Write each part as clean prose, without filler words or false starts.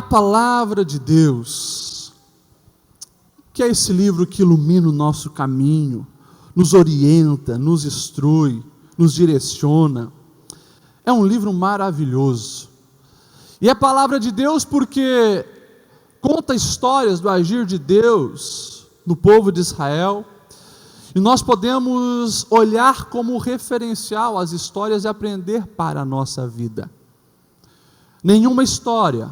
a palavra de Deus, que é esse livro que ilumina o nosso caminho, nos orienta, nos instrui, nos direciona. É um livro maravilhoso. E é palavra de Deus porque conta histórias do agir de Deus no povo de Israel. E nós podemos olhar como referencial as histórias e aprender para a nossa vida. Nenhuma história,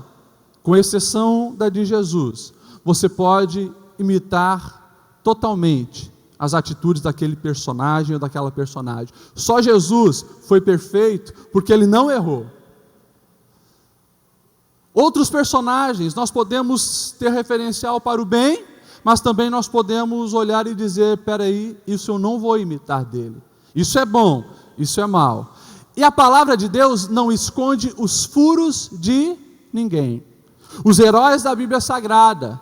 com exceção da de Jesus, você pode imitar totalmente as atitudes daquele personagem ou daquela personagem. Só Jesus foi perfeito porque ele não errou. Outros personagens, nós podemos ter referencial para o bem, mas também nós podemos olhar e dizer, peraí, isso eu não vou imitar dele. Isso é bom, isso é mal. E a palavra de Deus não esconde os furos de ninguém. Os heróis da Bíblia Sagrada,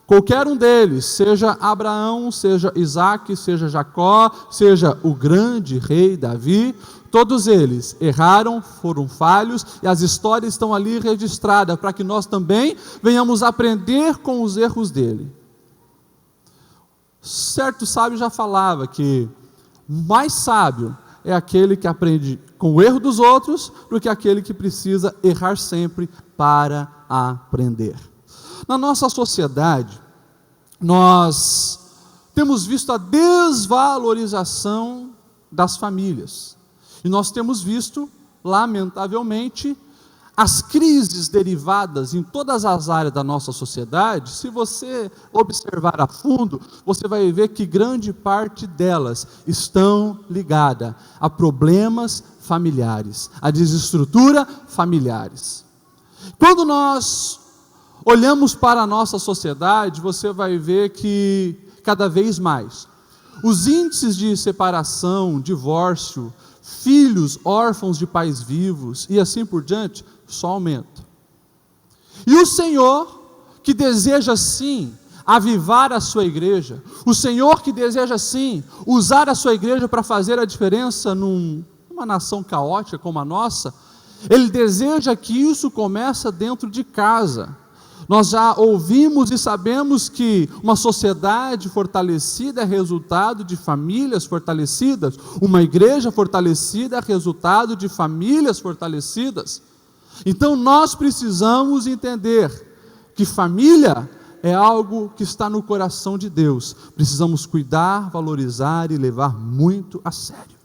qualquer um deles, seja Abraão, seja Isaac, seja Jacó, seja o grande rei Davi, todos eles erraram, foram falhos, e as histórias estão ali registradas, para que nós também venhamos aprender com os erros dele. Certo sábio já falava que mais sábio é aquele que aprende com o erro dos outros, do que aquele que precisa errar sempre para aprender. Na nossa sociedade, nós temos visto a desvalorização das famílias. E nós temos visto, lamentavelmente, as crises derivadas em todas as áreas da nossa sociedade. Se você observar a fundo, você vai ver que grande parte delas estão ligadas a problemas familiares, a desestrutura familiares. Quando nós olhamos para a nossa sociedade, você vai ver que cada vez mais os índices de separação, divórcio, filhos órfãos de pais vivos e assim por diante, só aumenta. E o Senhor, que deseja sim avivar a sua igreja, o Senhor que deseja sim usar a sua igreja para fazer a diferença numa nação caótica como a nossa, Ele deseja que isso comece dentro de casa. Nós já ouvimos e sabemos que uma sociedade fortalecida é resultado de famílias fortalecidas, uma igreja fortalecida é resultado de famílias fortalecidas. Então nós precisamos entender que família é algo que está no coração de Deus. Precisamos cuidar, valorizar e levar muito a sério.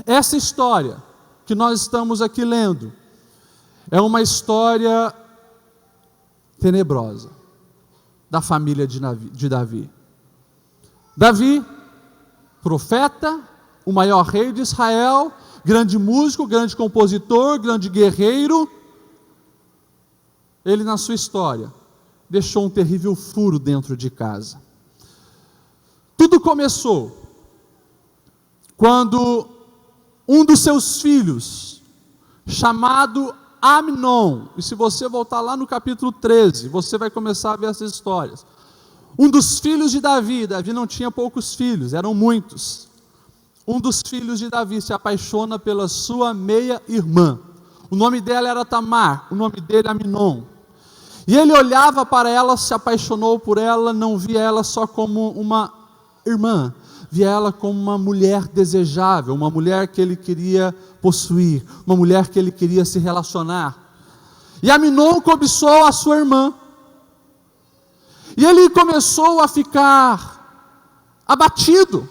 Essa história que nós estamos aqui lendo é uma história tenebrosa da família de Davi. Davi, profeta, o maior rei de Israel, grande músico, grande compositor, grande guerreiro. Ele, na sua história, deixou um terrível furo dentro de casa. Tudo começou quando um dos seus filhos, chamado Amnon, e se você voltar lá no capítulo 13, você vai começar a ver essas histórias. Um dos filhos de Davi não tinha poucos filhos, eram muitos. Um dos filhos de Davi se apaixona pela sua meia-irmã. O nome dela era Tamar, o nome dele é Amnon. E ele olhava para ela, se apaixonou por ela, não via ela só como uma irmã, via ela como uma mulher desejável, uma mulher que ele queria possuir, uma mulher que ele queria se relacionar. E Amnon cobiçou a sua irmã. E ele começou a ficar abatido,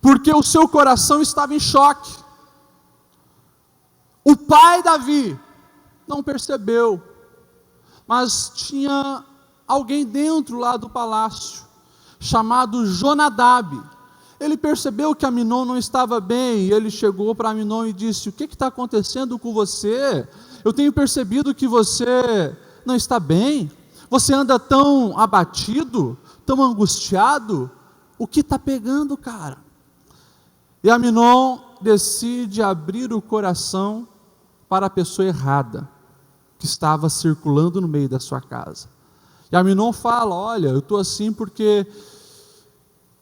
porque o seu coração estava em choque. O pai Davi não percebeu, mas tinha alguém dentro lá do palácio, chamado Jonadab. Ele percebeu que Amnon não estava bem, e ele chegou para Amnon e disse: o que está acontecendo com você? Eu tenho percebido que você não está bem, você anda tão abatido, tão angustiado, o que está pegando, cara? E Amnon decide abrir o coração para a pessoa errada, que estava circulando no meio da sua casa. E Amnon fala: olha, eu estou assim porque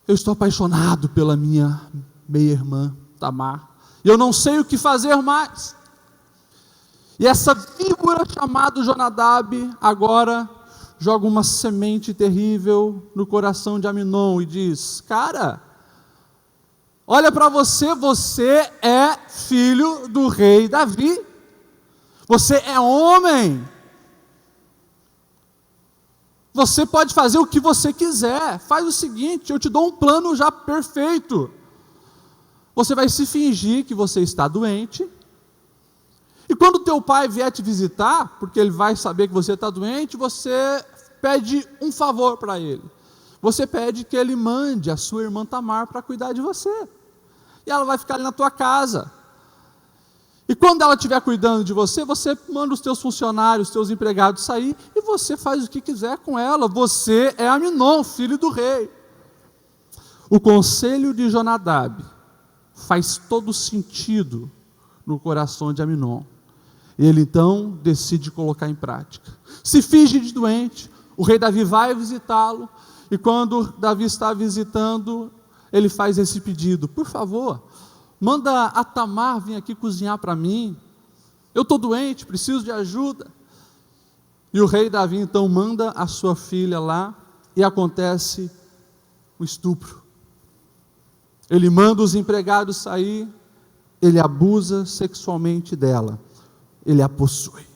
eu estou apaixonado pela minha meia-irmã Tamar, e eu não sei o que fazer mais. E essa figura chamada Jonadab agora joga uma semente terrível no coração de Aminon e diz: cara, olha para você, você é filho do rei Davi, você é homem, você pode fazer o que você quiser. Faz o seguinte, eu te dou um plano já perfeito. Você vai se fingir que você está doente, e quando teu pai vier te visitar, porque ele vai saber que você está doente, você pede um favor para ele. Você pede que ele mande a sua irmã Tamar para cuidar de você. E ela vai ficar ali na tua casa. E quando ela estiver cuidando de você, você manda os teus funcionários, os teus empregados sair, e você faz o que quiser com ela. Você é Aminon, filho do rei. O conselho de Jonadab faz todo sentido no coração de Aminon. Ele então decide colocar em prática. Se finge de doente, o rei Davi vai visitá-lo, e quando Davi está visitando, ele faz esse pedido: por favor, manda a Tamar vir aqui cozinhar para mim, eu estou doente, preciso de ajuda. E o rei Davi então manda a sua filha lá, e acontece o estupro. Ele manda os empregados sair, ele abusa sexualmente dela, ele a possui.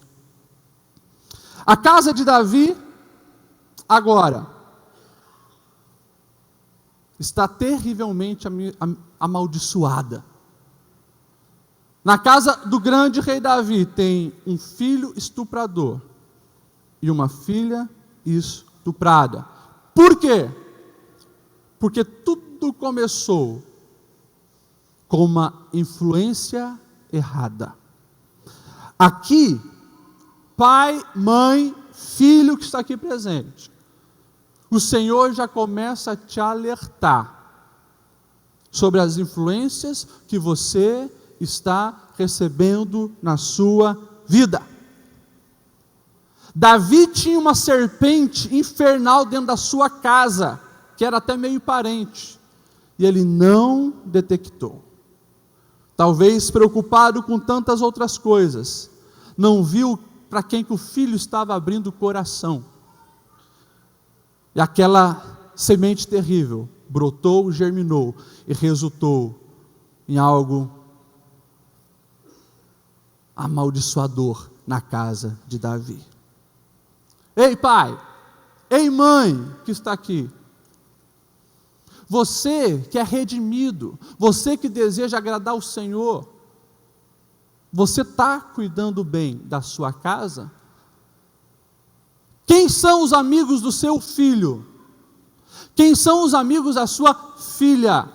A casa de Davi, agora, está terrivelmente amaldiçoada. Na casa do grande rei Davi tem um filho estuprador e uma filha estuprada. Por quê? Porque tudo começou com uma influência errada. Aqui, pai, mãe, filho que está aqui presente, o Senhor já começa a te alertar sobre as influências que você está recebendo na sua vida. Davi tinha uma serpente infernal dentro da sua casa, que era até meio parente, e ele não detectou. Talvez preocupado com tantas outras coisas, não viu para quem que o filho estava abrindo o coração. E aquela semente terrível brotou, germinou e resultou em algo amaldiçoador na casa de Davi. Ei pai, ei mãe que está aqui, você que é redimido, você que deseja agradar o Senhor, você está cuidando bem da sua casa? Quem são os amigos do seu filho? Quem são os amigos da sua filha?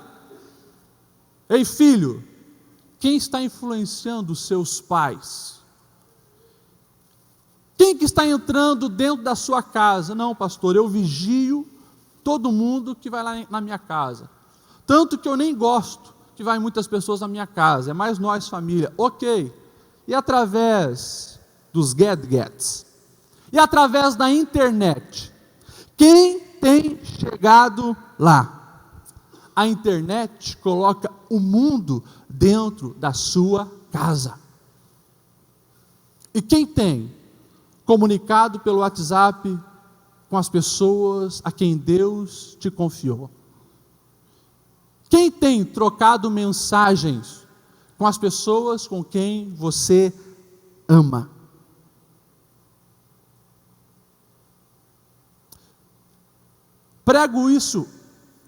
Ei filho, quem está influenciando os seus pais? Quem que está entrando dentro da sua casa? Não, pastor, eu vigio todo mundo que vai lá na minha casa. Tanto que eu nem gosto que vai muitas pessoas na minha casa, é mais nós família. Ok. E através dos gadgets? E através da internet? Quem tem chegado lá? A internet coloca o mundo dentro da sua casa. E quem tem comunicado pelo WhatsApp com as pessoas a quem Deus te confiou? Quem tem trocado mensagens com as pessoas com quem você ama? Prego isso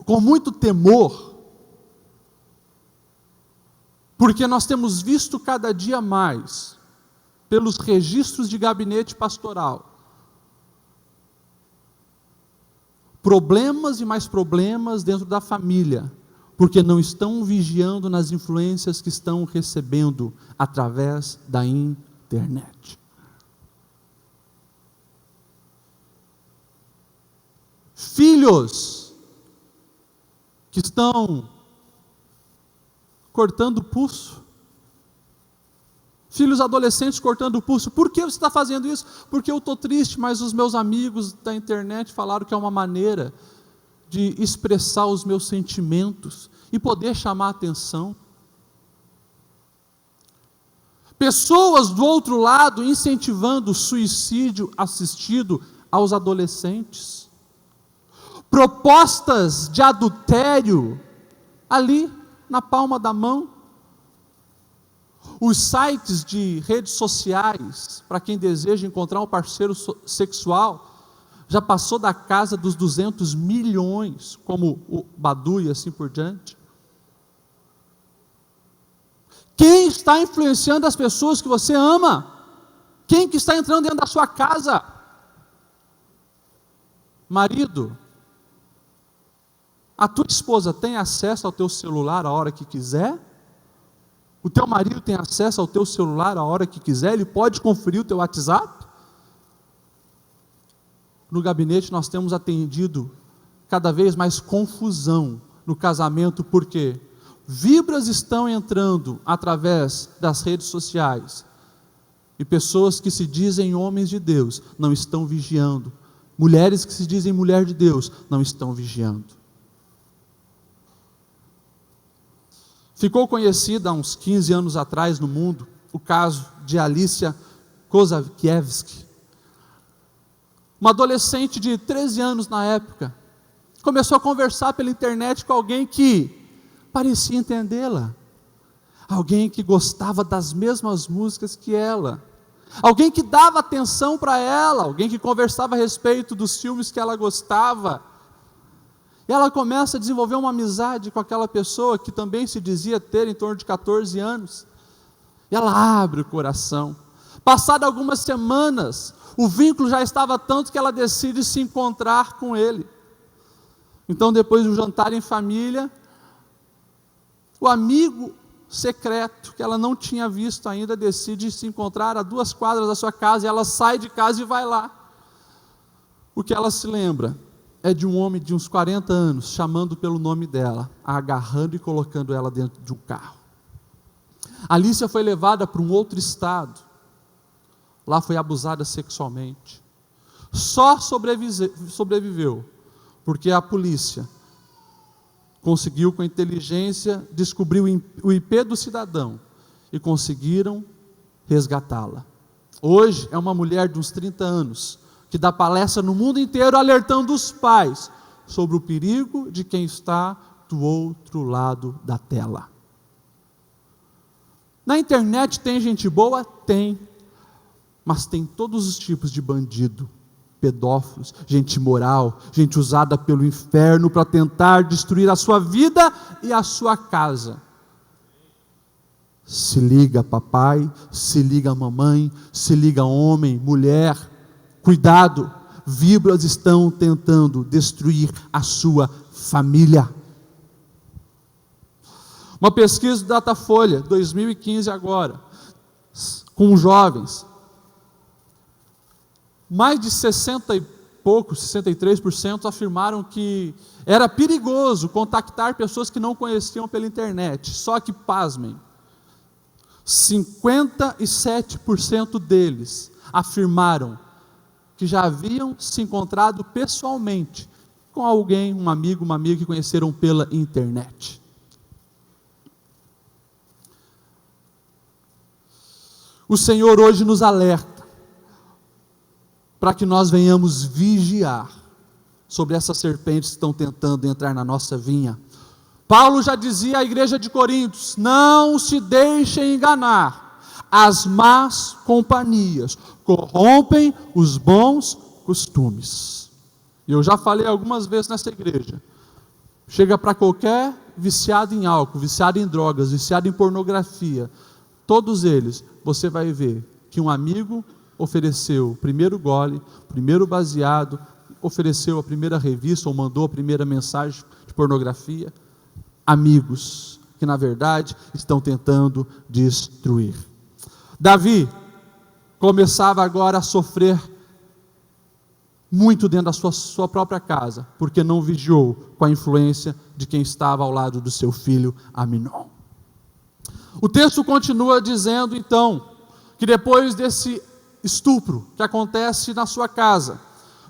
com muito temor, porque nós temos visto cada dia mais, pelos registros de gabinete pastoral, problemas e mais problemas dentro da família, porque não estão vigiando nas influências que estão recebendo através da internet. Filhos que estão cortando o pulso, filhos adolescentes cortando o pulso. Por que você está fazendo isso? Porque eu estou triste, mas os meus amigos da internet falaram que é uma maneira de expressar os meus sentimentos e poder chamar a atenção. Pessoas do outro lado incentivando o suicídio assistido aos adolescentes. Propostas de adultério ali na palma da mão. Os sites de redes sociais, para quem deseja encontrar um parceiro sexual, já passou da casa dos 200 milhões, como o Badu e assim por diante. Quem está influenciando as pessoas que você ama? Quem que está entrando dentro da sua casa? Marido, a tua esposa tem acesso ao teu celular a hora que quiser? O teu marido tem acesso ao teu celular a hora que quiser? Ele pode conferir o teu WhatsApp? No gabinete nós temos atendido cada vez mais confusão no casamento, porque vibras estão entrando através das redes sociais, e pessoas que se dizem homens de Deus não estão vigiando, mulheres que se dizem mulher de Deus não estão vigiando. Ficou conhecida há uns 15 anos atrás no mundo o caso de Alicia Kozakiewicz, uma adolescente de 13 anos na época. Começou a conversar pela internet com alguém que parecia entendê-la, alguém que gostava das mesmas músicas que ela, alguém que dava atenção para ela, alguém que conversava a respeito dos filmes que ela gostava. E ela começa a desenvolver uma amizade com aquela pessoa que também se dizia ter em torno de 14 anos. E ela abre o coração. Passado algumas semanas, o vínculo já estava tanto que ela decide se encontrar com ele. Então, depois de um jantar em família, o amigo secreto, que ela não tinha visto ainda, decide se encontrar a 2 quadras da sua casa, e ela sai de casa e vai lá. O que ela se lembra é de um homem de uns 40 anos, chamando pelo nome dela, a agarrando e colocando ela dentro de um carro. Alicia foi levada para um outro estado, lá foi abusada sexualmente. Só sobreviveu, porque a polícia conseguiu com a inteligência descobrir o IP do cidadão e conseguiram resgatá-la. Hoje é uma mulher de uns 30 anos, que dá palestra no mundo inteiro alertando os pais sobre o perigo de quem está do outro lado da tela. Na internet tem gente boa? Tem, mas tem todos os tipos de bandido, pedófilos, gente imoral, gente usada pelo inferno para tentar destruir a sua vida e a sua casa. Se liga papai, se liga mamãe, se liga homem, mulher, cuidado, vibras estão tentando destruir a sua família. Uma pesquisa do Datafolha, 2015 agora, com jovens, mais de 60 e poucos, 63% afirmaram que era perigoso contactar pessoas que não conheciam pela internet. Só que, pasmem, 57% deles afirmaram que já haviam se encontrado pessoalmente com alguém, um amigo, uma amiga que conheceram pela internet. O Senhor hoje nos alerta para que nós venhamos vigiar sobre essas serpentes que estão tentando entrar na nossa vinha. Paulo já dizia à igreja de Coríntios: não se deixem enganar, as más companhias corrompem os bons costumes. E eu já falei algumas vezes nessa igreja, chega para qualquer viciado em álcool, viciado em drogas, viciado em pornografia, todos eles, você vai ver que um amigo ofereceu o primeiro gole, o primeiro baseado, ofereceu a primeira revista ou mandou a primeira mensagem de pornografia. Amigos que na verdade estão tentando destruir. Davi começava agora a sofrer muito dentro da sua própria casa, porque não vigiou com a influência de quem estava ao lado do seu filho Aminon. O texto continua dizendo então, que depois desse estupro que acontece na sua casa,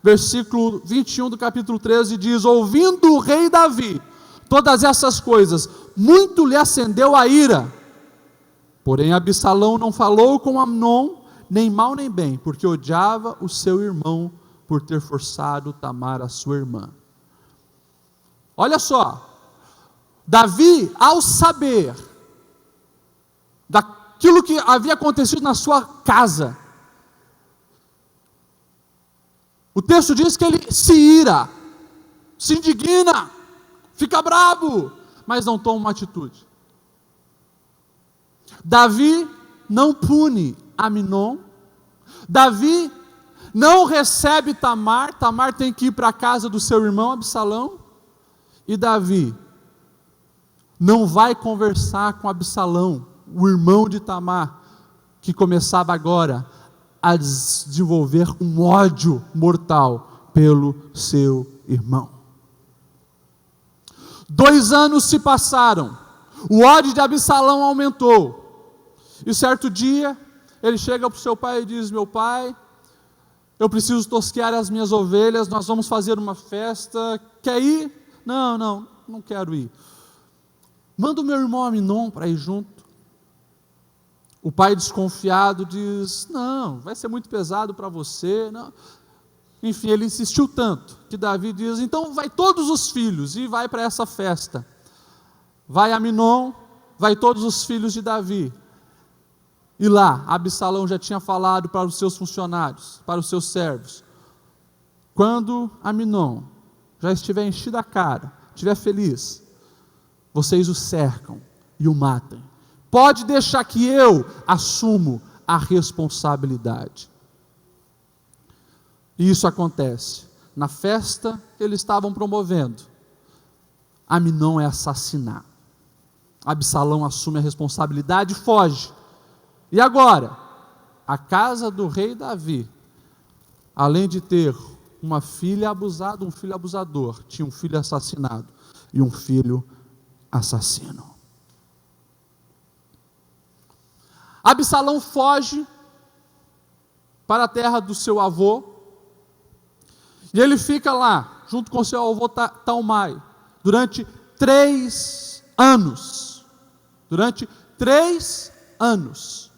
versículo 21 do capítulo 13 diz: ouvindo o rei Davi todas essas coisas, muito lhe acendeu a ira, Porém, Absalão não falou com Amnon, nem mal nem bem, porque odiava o seu irmão por ter forçado Tamar, a sua irmã. Olha só, Davi, ao saber daquilo que havia acontecido na sua casa, o texto diz que ele se ira, se indigna, fica bravo, mas não toma uma atitude. Davi não pune Amnon, Davi não recebe Tamar, Tamar tem que ir para a casa do seu irmão Absalão, e Davi não vai conversar com Absalão, o irmão de Tamar, que começava agora a desenvolver um ódio mortal pelo seu irmão. 2 anos se passaram, o ódio de Absalão aumentou, e certo dia, ele chega para o seu pai e diz: meu pai, eu preciso tosquear as minhas ovelhas, nós vamos fazer uma festa, quer ir? Não quero ir. Manda o meu irmão Amnon para ir junto. O pai desconfiado diz: não, vai ser muito pesado para você, não. Enfim, ele insistiu tanto, que Davi diz: então vai todos os filhos, e vai para essa festa. Vai Amnon, vai todos os filhos de Davi. E lá, Absalão já tinha falado para os seus funcionários, para os seus servos: quando Amnon já estiver enchido a cara, estiver feliz, vocês o cercam e o matem. Pode deixar que eu assumo a responsabilidade. E isso acontece. Na festa que eles estavam promovendo, Amnon é assassinado. Absalão assume a responsabilidade e foge. E agora, a casa do rei Davi, além de ter uma filha abusada, um filho abusador, tinha um filho assassinado e um filho assassino. Absalão foge para a terra do seu avô, e ele fica lá, junto com seu avô Talmai, durante 3 anos. Durante 3 anos.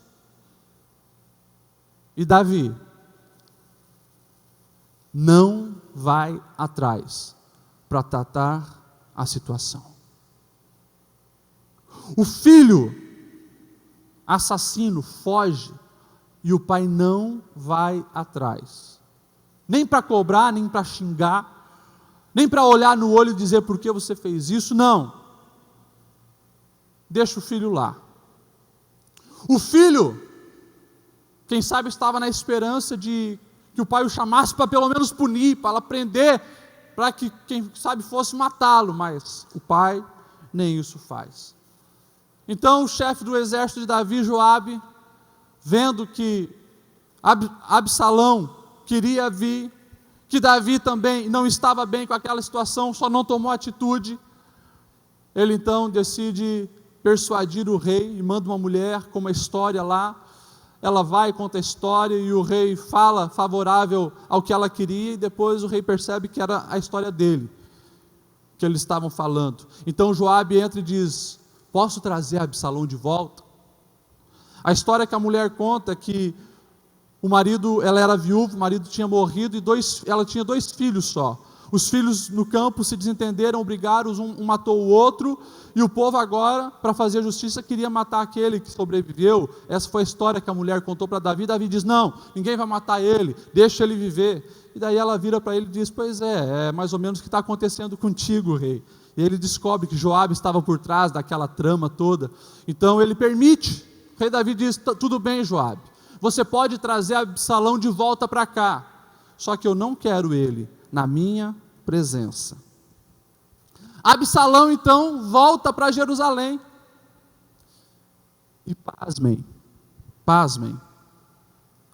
E Davi não vai atrás para tratar a situação. O filho assassino foge e o pai não vai atrás. Nem para cobrar, nem para xingar, nem para olhar no olho e dizer por que você fez isso, não. Deixa o filho lá. O filho, quem sabe, estava na esperança de que o pai o chamasse para pelo menos punir, para prender, para que, quem sabe, fosse matá-lo, mas o pai nem isso faz. Então o chefe do exército de Davi, Joabe, vendo que Absalão queria vir, que Davi também não estava bem com aquela situação, só não tomou atitude, ele então decide persuadir o rei e manda uma mulher com uma história lá. Ela vai, conta a história e o rei fala favorável ao que ela queria, e depois o rei percebe que era a história dele, que eles estavam falando. Então Joabe entra e diz: posso trazer Absalão de volta? A história que a mulher conta é que o marido, ela era viúva, o marido tinha morrido e ela tinha 2 filhos só. Os filhos no campo se desentenderam, brigaram, um matou o outro, e o povo agora, para fazer justiça, queria matar aquele que sobreviveu. Essa foi a história que a mulher contou para Davi. Davi diz: não, ninguém vai matar ele, deixa ele viver. E daí ela vira para ele e diz: pois é mais ou menos o que está acontecendo contigo, rei. E ele descobre que Joabe estava por trás daquela trama toda. Então ele permite. O rei Davi diz: tudo bem, Joabe, você pode trazer Absalão de volta para cá, só que eu não quero ele na minha presença. Absalão então volta para Jerusalém. E pasmem,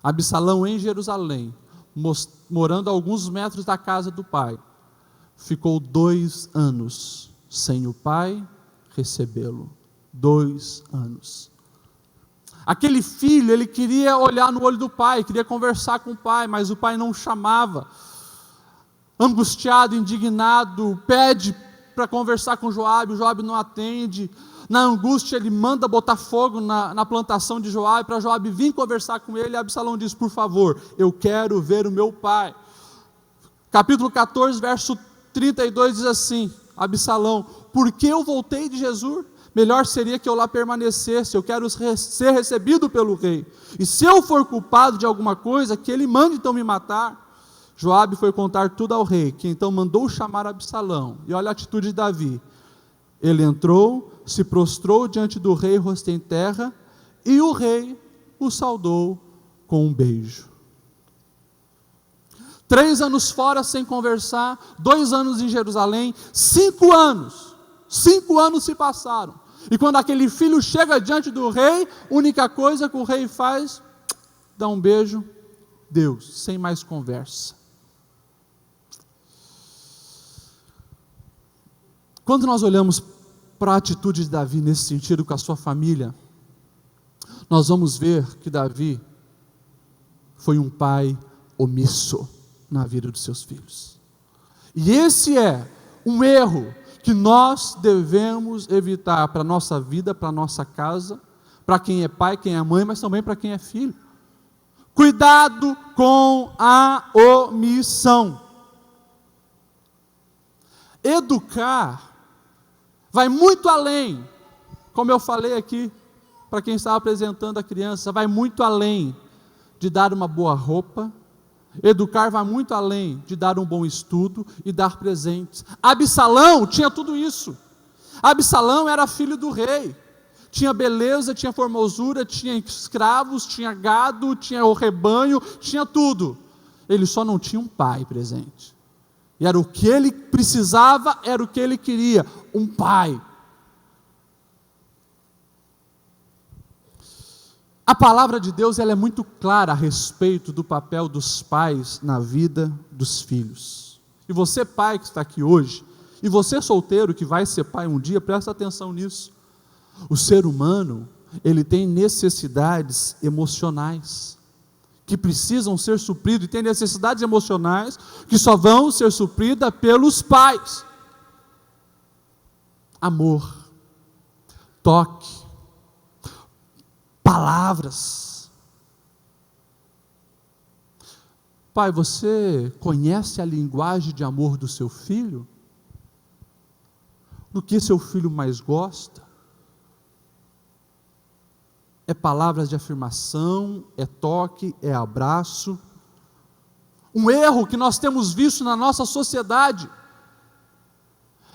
Absalão em Jerusalém, morando a alguns metros da casa do pai, ficou 2 anos sem o pai recebê-lo. 2 anos. Aquele filho, ele queria olhar no olho do pai, queria conversar com o pai, mas o pai não chamava. Angustiado, indignado, pede para conversar com Joabe, o Joabe não atende. Na angústia, ele manda botar fogo na plantação de Joabe, para Joabe vir conversar com ele, e Absalão diz, por favor, eu quero ver o meu pai. Capítulo 14, verso 32 diz assim, Absalão, por que eu voltei de Jesur? Melhor seria que eu lá permanecesse, eu quero ser recebido pelo rei, e se eu for culpado de alguma coisa, que ele mande então me matar. Joabe foi contar tudo ao rei, que então mandou chamar Absalão, e olha a atitude de Davi, ele entrou, se prostrou diante do rei, rosto em terra, e o rei o saudou com um beijo. 3 anos fora sem conversar, 2 anos em Jerusalém, 5 anos se passaram, e quando aquele filho chega diante do rei, única coisa que o rei faz, dá um beijo, Deus, sem mais conversa. Quando nós olhamos para a atitude de Davi nesse sentido com a sua família, nós vamos ver que Davi foi um pai omisso na vida dos seus filhos. E esse é um erro que nós devemos evitar para a nossa vida, para a nossa casa, para quem é pai, quem é mãe, mas também para quem é filho. Cuidado com a omissão. Educar vai muito além, como eu falei aqui, para quem estava apresentando a criança, vai muito além de dar uma boa roupa. Educar vai muito além de dar um bom estudo e dar presentes. Absalão tinha tudo isso. Absalão era filho do rei, tinha beleza, tinha formosura, tinha escravos, tinha gado, tinha o rebanho, tinha tudo. Ele só não tinha um pai presente. E era o que ele precisava, era o que ele queria, um pai. A palavra de Deus, ela é muito clara a respeito do papel dos pais na vida dos filhos. E você, pai que está aqui hoje, e você solteiro que vai ser pai um dia, presta atenção nisso. O ser humano, ele tem necessidades emocionais, que precisam ser supridas, e tem necessidades emocionais, que só vão ser supridas pelos pais. Amor, toque, palavras. Pai, você conhece a linguagem de amor do seu filho? Do que seu filho mais gosta? É palavras de afirmação, é toque, é abraço. Um erro que nós temos visto na nossa sociedade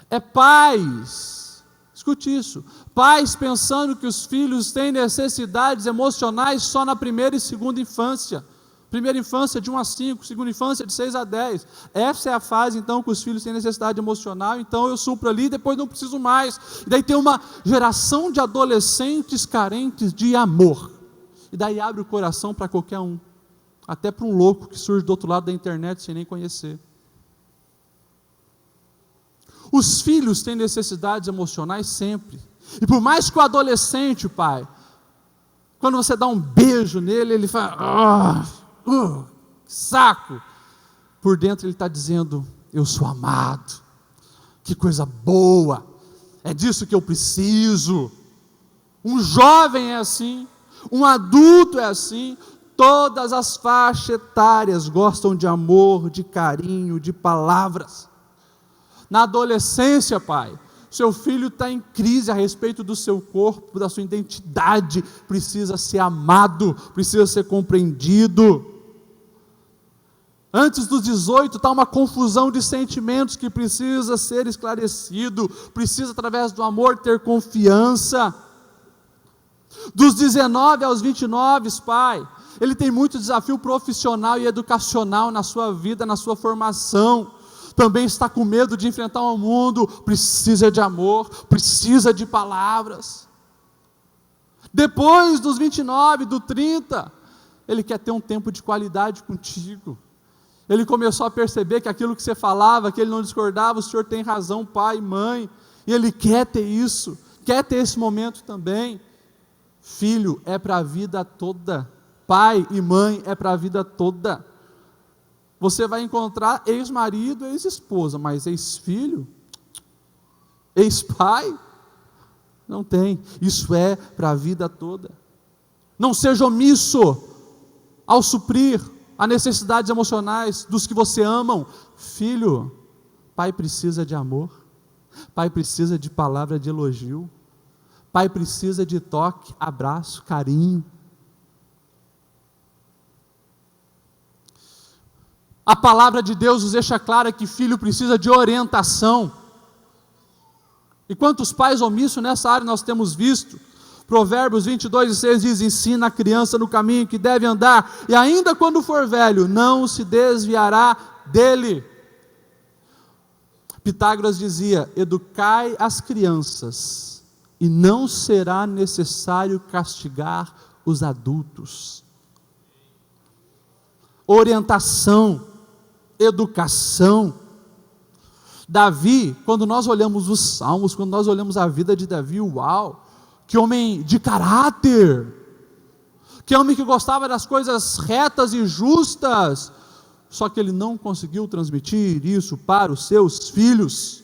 é pais, escute isso, pais pensando que os filhos têm necessidades emocionais só na primeira e segunda infância. Primeira infância de 1 a 5, segunda infância de 6 a 10. Essa é a fase então que os filhos têm necessidade emocional, então eu supro ali, depois não preciso mais. E daí tem uma geração de adolescentes carentes de amor. E daí abre o coração para qualquer um, até para um louco que surge do outro lado da internet sem nem conhecer. Os filhos têm necessidades emocionais sempre. E por mais que o adolescente, pai, quando você dá um beijo nele, ele fala, saco. Por dentro ele está dizendo, eu sou amado, que coisa boa, é disso que eu preciso. Um jovem é assim, um adulto é assim, todas as faixas etárias gostam de amor, de carinho, de palavras. Na adolescência, pai, seu filho está em crise a respeito do seu corpo, da sua identidade, precisa ser amado, precisa ser compreendido. Antes dos 18 está uma confusão de sentimentos que precisa ser esclarecido, precisa através do amor ter confiança. Dos 19 aos 29, pai, ele tem muito desafio profissional e educacional na sua vida, na sua formação. Também está com medo de enfrentar o mundo, precisa de amor, precisa de palavras. Depois dos 29, do 30, ele quer ter um tempo de qualidade contigo. Ele começou a perceber que aquilo que você falava, que ele não discordava, o senhor tem razão, pai, mãe, e ele quer ter isso, quer ter esse momento também. Filho é para a vida toda, pai e mãe é para a vida toda. Você vai encontrar ex-marido, ex-esposa, mas ex-filho, ex-pai? Não tem. Isso é para a vida toda. Não seja omisso ao suprir as necessidades emocionais dos que você amam. Filho, pai precisa de amor, pai precisa de palavra de elogio, pai precisa de toque, abraço, carinho. A palavra de Deus nos deixa clara que filho precisa de orientação. E quantos pais omissos nessa área nós temos visto? Provérbios 22:6 diz: ensina a criança no caminho que deve andar, e ainda quando for velho, não se desviará dele. Pitágoras dizia: educai as crianças, e não será necessário castigar os adultos. Orientação, educação. Davi, quando nós olhamos os salmos, quando nós olhamos a vida de Davi, uau, que homem de caráter, que homem que gostava das coisas retas e justas, só que ele não conseguiu transmitir isso para os seus filhos.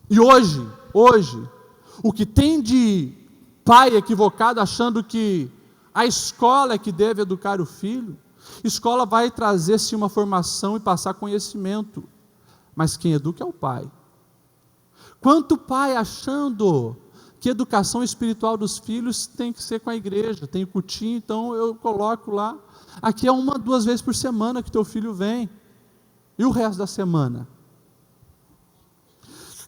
E hoje, o que tem de pai equivocado achando que a escola é que deve educar o filho, escola vai trazer sim uma formação e passar conhecimento, mas quem educa é o pai. Quanto pai achando que educação espiritual dos filhos tem que ser com a igreja, tem cultinho, então eu coloco lá, aqui é 1-2 vezes por semana que teu filho vem, e o resto da semana?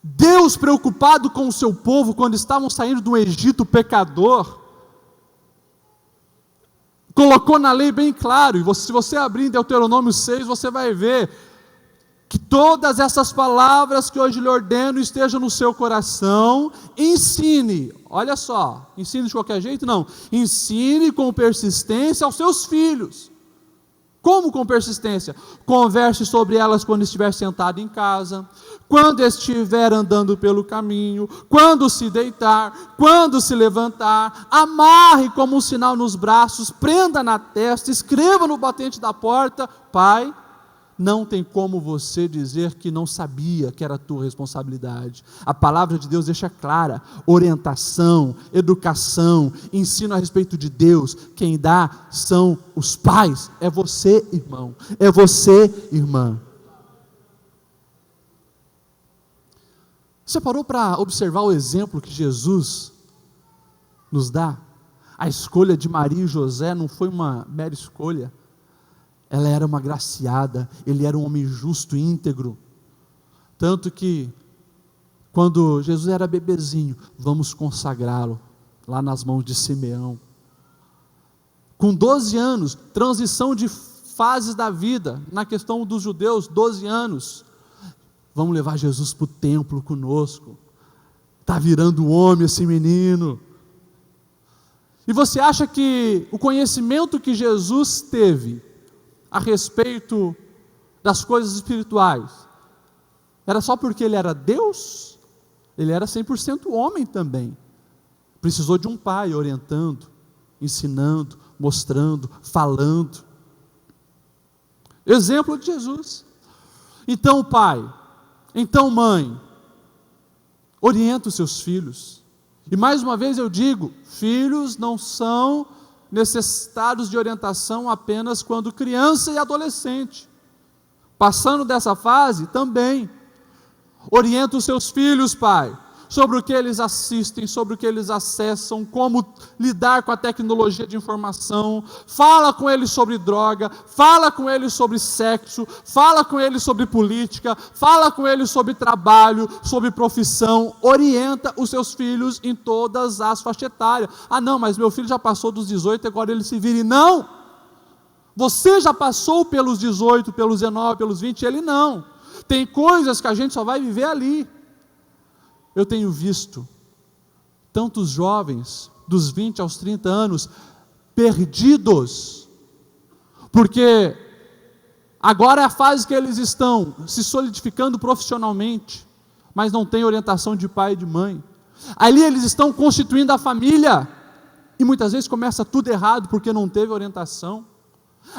Deus preocupado com o seu povo, quando estavam saindo do Egito pecador, colocou na lei bem claro, e se você abrir em Deuteronômio 6, você vai ver, que todas essas palavras que hoje lhe ordeno estejam no seu coração. Ensine, olha só, ensine de qualquer jeito? Não, ensine com persistência aos seus filhos. Como com persistência? Converse sobre elas quando estiver sentado em casa, quando estiver andando pelo caminho, quando se deitar, quando se levantar, amarre como um sinal nos braços, prenda na testa, escreva no batente da porta. Pai, não tem como você dizer que não sabia que era a tua responsabilidade. A palavra de Deus deixa clara: orientação, educação, ensino a respeito de Deus. Quem dá são os pais. É você, irmão, é você, irmã. Você parou para observar o exemplo que Jesus nos dá? A escolha de Maria e José não foi uma mera escolha. Ela era uma graciada, ele era um homem justo e íntegro. Tanto que, quando Jesus era bebezinho, vamos consagrá-lo, lá nas mãos de Simeão. Com 12 anos, transição de fases da vida, na questão dos judeus, 12 anos. Vamos levar Jesus para o templo conosco. Está virando homem esse menino. E você acha que o conhecimento que Jesus teve a respeito das coisas espirituais era só porque ele era Deus? Ele era 100% homem também. Precisou de um pai orientando, ensinando, mostrando, falando. Exemplo de Jesus. Então, pai, então, mãe, orienta os seus filhos. E mais uma vez eu digo, filhos não são necessitados de orientação apenas quando criança e adolescente. Passando dessa fase, também. Orienta os seus filhos, pai, sobre o que eles assistem, sobre o que eles acessam, como lidar com a tecnologia de informação. Fala com eles sobre droga, fala com eles sobre sexo, fala com eles sobre política, fala com eles sobre trabalho, sobre profissão. Orienta os seus filhos em todas as faixas etárias. Ah não, mas meu filho já passou dos 18, agora ele se vire. Não! Você já passou pelos 18, pelos 19, pelos 20, ele não. Tem coisas que a gente só vai viver ali. Eu tenho visto tantos jovens, dos 20 aos 30 anos, perdidos, porque agora é a fase que eles estão se solidificando profissionalmente, mas não tem orientação de pai e de mãe. Ali eles estão constituindo a família, e muitas vezes começa tudo errado, porque não teve orientação.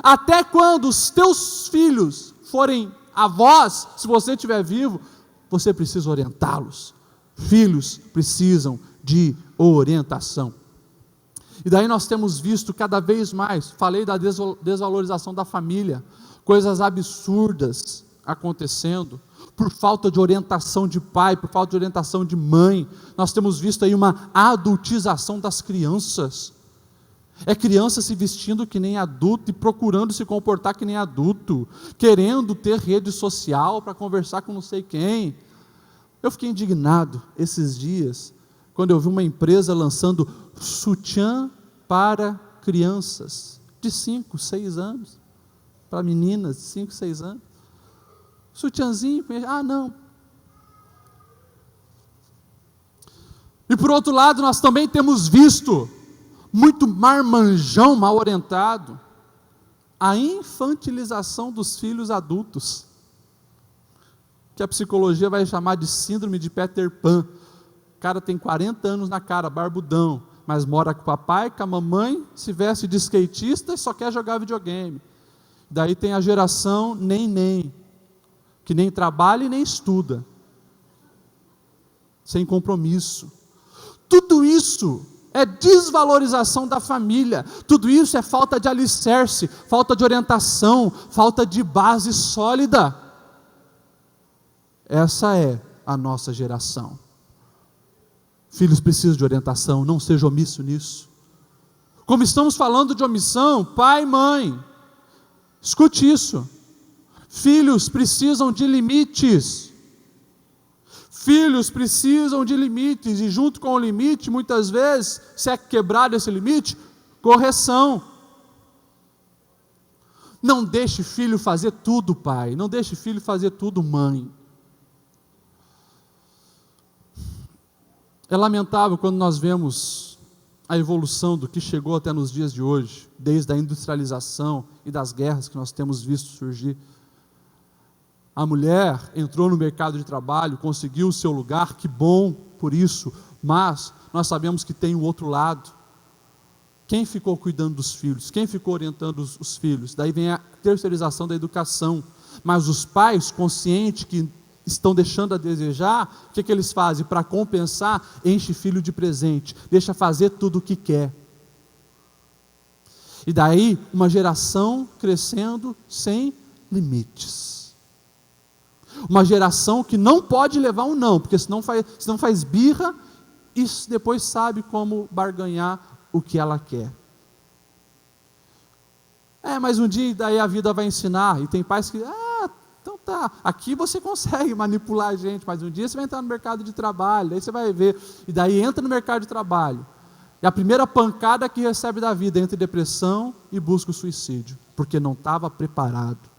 Até quando os teus filhos forem avós, se você estiver vivo, você precisa orientá-los. Filhos precisam de orientação. E daí nós temos visto cada vez mais, falei da desvalorização da família, coisas absurdas acontecendo, por falta de orientação de pai, por falta de orientação de mãe. Nós temos visto aí uma adultização das crianças. É criança se vestindo que nem adulto e procurando se comportar que nem adulto, querendo ter rede social para conversar com não sei quem. Eu fiquei indignado esses dias, quando eu vi uma empresa lançando sutiã para crianças de 5, 6 anos, para meninas de 5, 6 anos. Sutiãzinho, não. E por outro lado, nós também temos visto muito marmanjão mal orientado, a infantilização dos filhos adultos, que a psicologia vai chamar de síndrome de Peter Pan. O cara tem 40 anos na cara, barbudão, mas mora com o papai, com a mamãe, se veste de skatista e só quer jogar videogame. Daí tem a geração nem, que nem trabalha e nem estuda, sem compromisso. Tudo isso é desvalorização da família, tudo isso é falta de alicerce, falta de orientação, falta de base sólida. Essa é a nossa geração. Filhos precisam de orientação, não seja omisso nisso. Como estamos falando de omissão, pai e mãe, escute isso. Filhos precisam de limites. Filhos precisam de limites, e junto com o limite, muitas vezes, se é quebrado esse limite, correção. Não deixe filho fazer tudo, pai. Não deixe filho fazer tudo, mãe. É lamentável quando nós vemos a evolução do que chegou até nos dias de hoje, desde a industrialização e das guerras que nós temos visto surgir. A mulher entrou no mercado de trabalho, conseguiu o seu lugar, que bom por isso, mas nós sabemos que tem o outro lado. Quem ficou cuidando dos filhos? Quem ficou orientando os filhos? Daí vem a terceirização da educação. Mas os pais, conscientes que estão deixando a desejar, o que eles fazem? Para compensar, enche filho de presente, deixa fazer tudo o que quer. E daí, uma geração crescendo sem limites. Uma geração que não pode levar um não, porque senão faz birra e depois sabe como barganhar o que ela quer. Mas um dia daí a vida vai ensinar, e tem pais que, então tá, aqui você consegue manipular a gente, mas um dia você vai entrar no mercado de trabalho, daí você vai ver, e daí entra no mercado de trabalho, e a primeira pancada que recebe da vida, entra em depressão e busca o suicídio, porque não estava preparado.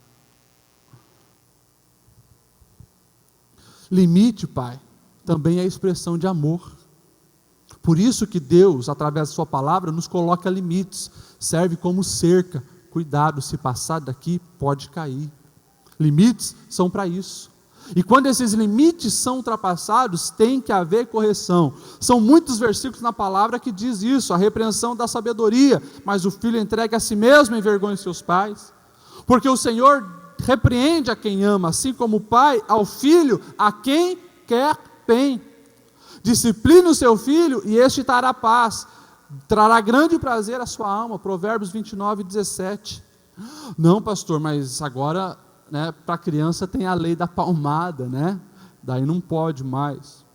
Limite, pai, também é expressão de amor. Por isso que Deus, através da sua palavra, nos coloca limites, serve como cerca. Cuidado, se passar daqui, pode cair. Limites são para isso. E quando esses limites são ultrapassados, tem que haver correção. São muitos versículos na palavra que diz isso, a repreensão da sabedoria, mas o filho entregue a si mesmo em vergonha de seus pais. Porque o Senhor repreende a quem ama, assim como o pai ao filho, a quem quer bem. Discipline o seu filho e este trará paz, trará grande prazer à sua alma. Provérbios 29, 17. Não, pastor, mas agora, para criança tem a lei da palmada, daí não pode mais.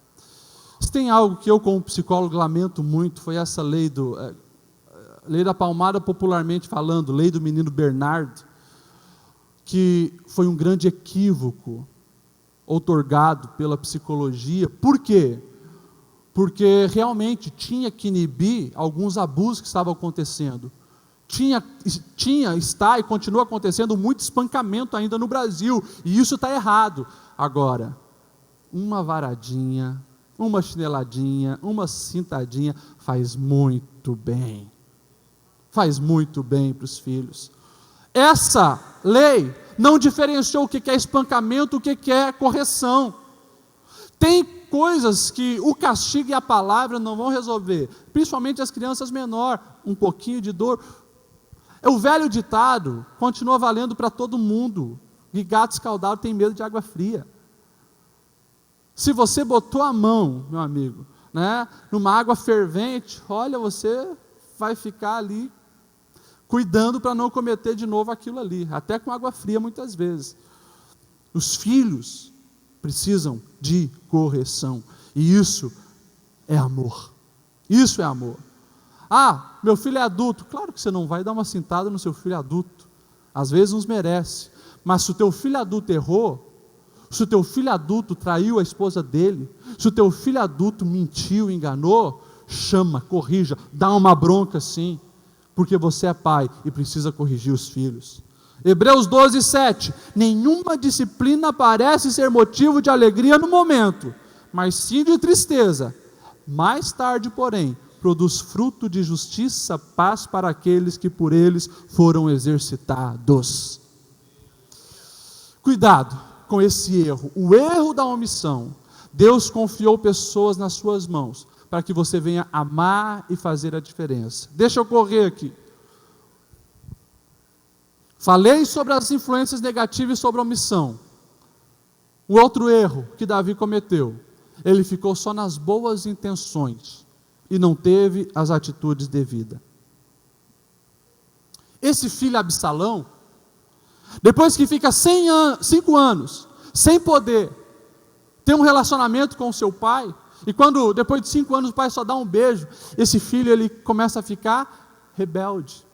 Se tem algo que eu como psicólogo lamento muito, foi essa lei da palmada, popularmente falando, lei do menino Bernardo, que foi um grande equívoco outorgado pela psicologia. Por quê? Porque realmente tinha que inibir alguns abusos que estavam acontecendo. Está e continua acontecendo muito espancamento ainda no Brasil, e isso está errado. Agora, uma varadinha, uma chineladinha, uma cintadinha, faz muito bem para os filhos. Essa lei não diferenciou o que é espancamento, o que é correção. Tem coisas que o castigo e a palavra não vão resolver, principalmente as crianças menores, um pouquinho de dor. O velho ditado continua valendo para todo mundo, e gato escaldado tem medo de água fria. Se você botou a mão, meu amigo, né, numa água fervente, olha, você vai ficar ali cuidando para não cometer de novo aquilo ali, até com água fria muitas vezes. Os filhos precisam de correção, e isso é amor. Isso é amor. Ah, meu filho é adulto. Claro que você não vai dar uma cintada no seu filho adulto. Às vezes uns merece. Mas se o teu filho adulto errou, se o teu filho adulto traiu a esposa dele, se o teu filho adulto mentiu, enganou, chama, corrija, dá uma bronca sim, porque você é pai e precisa corrigir os filhos. Hebreus 12, 7. Nenhuma disciplina parece ser motivo de alegria no momento, mas sim de tristeza. Mais tarde, porém, produz fruto de justiça, paz para aqueles que por eles foram exercitados. Cuidado com esse erro, o erro da omissão. Deus confiou pessoas nas suas mãos, para que você venha amar e fazer a diferença. Deixa eu correr aqui. Falei sobre as influências negativas e sobre a omissão. O outro erro que Davi cometeu, ele ficou só nas boas intenções e não teve as atitudes devidas. Esse filho Absalão, depois que fica 5 anos sem poder ter um relacionamento com o seu pai, e quando depois de 5 anos o pai só dá um beijo, esse filho ele começa a ficar rebelde.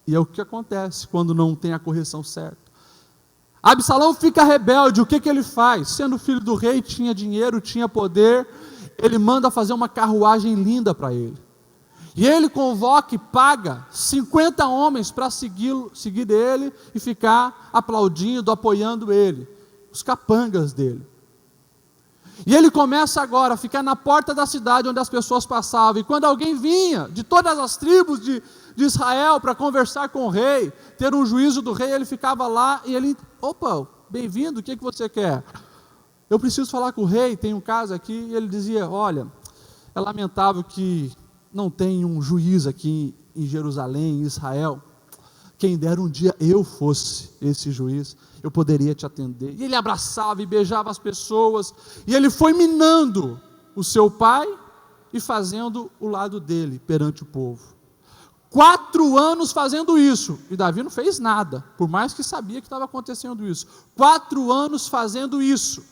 E é o que acontece quando não tem a correção certa. Absalão fica rebelde, o que ele faz? Sendo filho do rei, tinha dinheiro, tinha poder, ele manda fazer uma carruagem linda para ele. E ele convoca e paga 50 homens para seguir ele e ficar aplaudindo, apoiando ele, os capangas dele. E ele começa agora a ficar na porta da cidade onde as pessoas passavam, e quando alguém vinha de todas as tribos de Israel para conversar com o rei, ter um juízo do rei, ele ficava lá e ele, opa, bem-vindo, o que você quer? Eu preciso falar com o rei, tem um caso aqui, e ele dizia, olha, é lamentável que não tem um juiz aqui em Jerusalém, em Israel, quem dera um dia eu fosse esse juiz, eu poderia te atender. E ele abraçava e beijava as pessoas, e ele foi minando o seu pai e fazendo o lado dele perante o povo. 4 anos fazendo isso, e Davi não fez nada, por mais que sabia que estava acontecendo isso. 4 anos fazendo isso.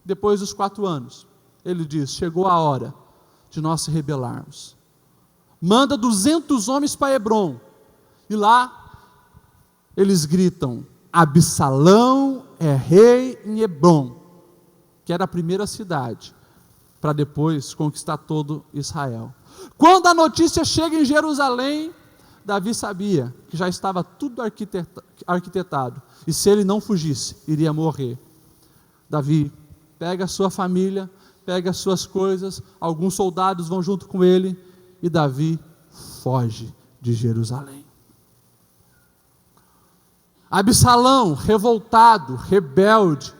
Depois dos 4 anos, ele diz, chegou a hora de nós se rebelarmos. Manda 200 homens para Hebrom, e lá eles gritam, Absalão é rei em Hebrom, que era a primeira cidade, para depois conquistar todo Israel. Quando a notícia chega em Jerusalém, Davi sabia que já estava tudo arquitetado, e se ele não fugisse, iria morrer. Davi pega a sua família, pega as suas coisas, alguns soldados vão junto com ele, e Davi foge de Jerusalém. Absalão, revoltado, rebelde,